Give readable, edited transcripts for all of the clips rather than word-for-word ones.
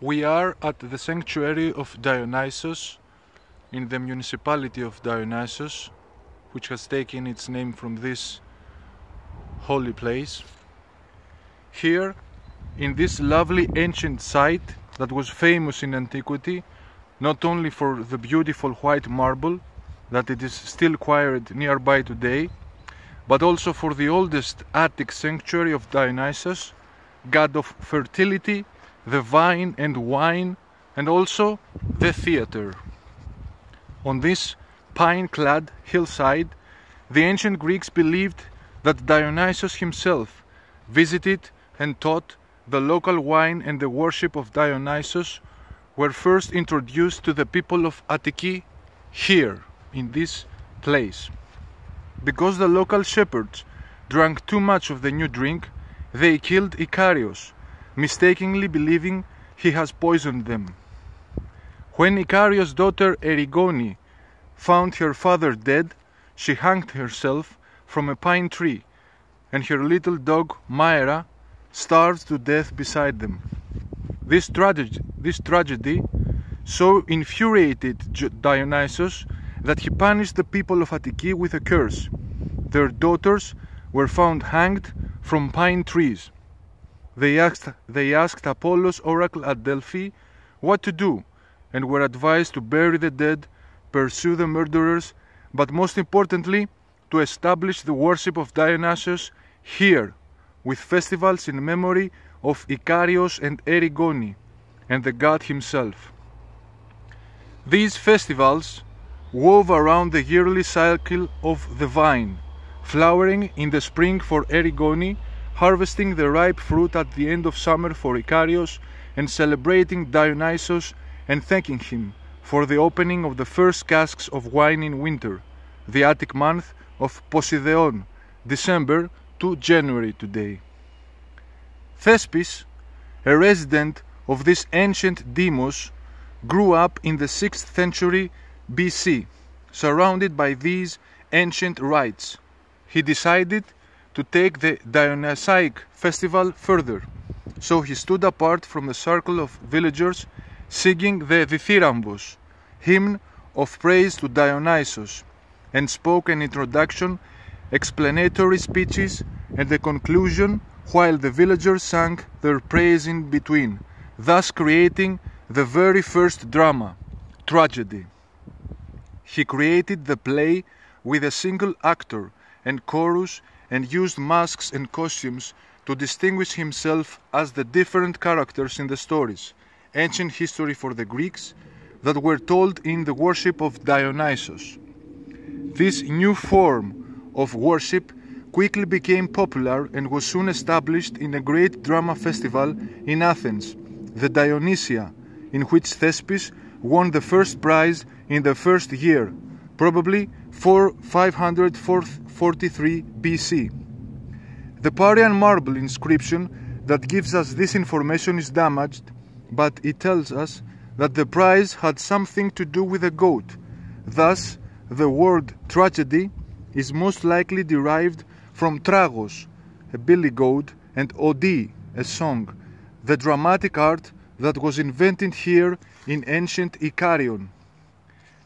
We are at the sanctuary of Dionysus in the municipality of Dionysos, which has taken its name from this holy place. Here, in this lovely ancient site that was famous in antiquity, not only for the beautiful white marble that it is still quarried nearby today, but also for the oldest Attic sanctuary of Dionysus, god of fertility, the vine and wine, and also the theater. On this pine-clad hillside, the ancient Greeks believed that Dionysus himself visited and taught the local wine, and the worship of Dionysus were first introduced to the people of Attica here, in this place. Because the local shepherds drank too much of the new drink, they killed Ikarios, mistakenly believing he has poisoned them. When Icarios' daughter Erigone found her father dead, she hanged herself from a pine tree, and her little dog Myra starved to death beside them. This tragedy so infuriated Dionysus that he punished the people of Attica with a curse. Their daughters were found hanged from pine trees. They asked Apollo's oracle at Delphi what to do, and were advised to bury the dead, pursue the murderers, but most importantly, to establish the worship of Dionysus here, with festivals in memory of Ikarios and Erigone, and the god himself. These festivals wove around the yearly cycle of the vine, flowering in the spring for Erigone, harvesting the ripe fruit at the end of summer for Ikarios, and celebrating Dionysus and thanking him for the opening of the first casks of wine in winter, the Attic month of Poseideon, December to January today. Thespis, a resident of this ancient demos, grew up in the 6th century BC, surrounded by these ancient rites. He decided to take the Dionysiac festival further, so he stood apart from the circle of villagers singing the Dithyrambos, hymn of praise to Dionysus, and spoke an introduction, explanatory speeches, and a conclusion, while the villagers sang their praise in between, thus creating the very first drama, tragedy. He created the play with a single actor and chorus, and used masks and costumes to distinguish himself as the different characters in the stories, ancient history for the Greeks, that were told in the worship of Dionysus. This new form of worship quickly became popular and was soon established in a great drama festival in Athens, the Dionysia, in which Thespis won the first prize in the first year, probably 543 BC. The Parian marble inscription that gives us this information is damaged, but it tells us that the prize had something to do with a goat. Thus, the word tragedy is most likely derived from tragos, a billy goat, and odi, a song, the dramatic art that was invented here in ancient Icarion.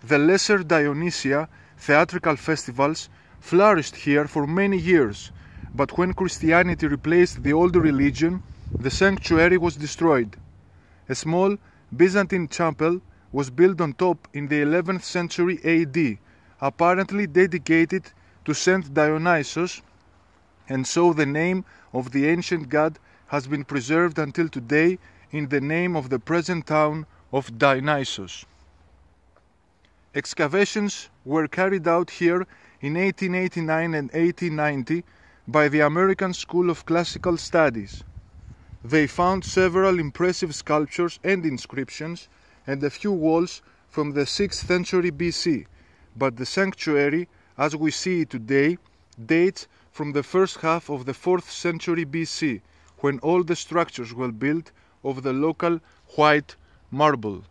The lesser Dionysia theatrical festivals flourished here for many years, but when Christianity replaced the old religion, the sanctuary was destroyed. A small Byzantine chapel was built on top in the 11th century AD, apparently dedicated to Saint Dionysus, and so the name of the ancient god has been preserved until today in the name of the present town of Dionysos. Excavations were carried out here in 1889 and 1890 by the American School of Classical Studies. They found several impressive sculptures and inscriptions and a few walls from the 6th century BC, but the sanctuary, as we see it today, dates from the first half of the 4th century BC, when all the structures were built of the local white marble.